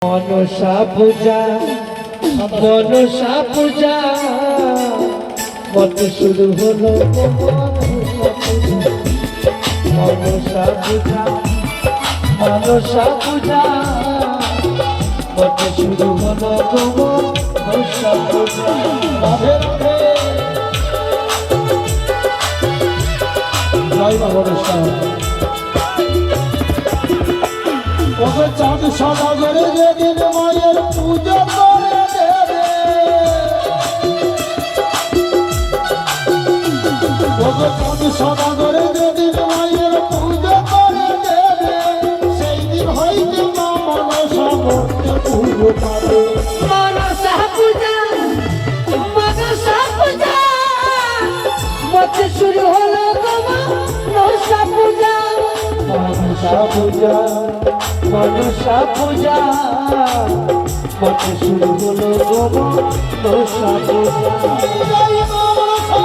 মনসা পূজা মত শুরু হলো মনসা পূজা মত শুরু হলো মনসা পূজা জয় মা মনসা ওকে চাঁদ সদাগরে যেদিন মায়ের পূজা করে দেবে ওকে চাঁদ সদাগরে যেদিন মায়ের পূজা করে দেবে সেই দিন হইতে মা মনসা মূর্তি পুজো পাবে মনসা পূজা মত শুরু হলো মনসা পূজা মনসা পূজা মত শুরু হলো মনসা পূজা জয় মা মনসা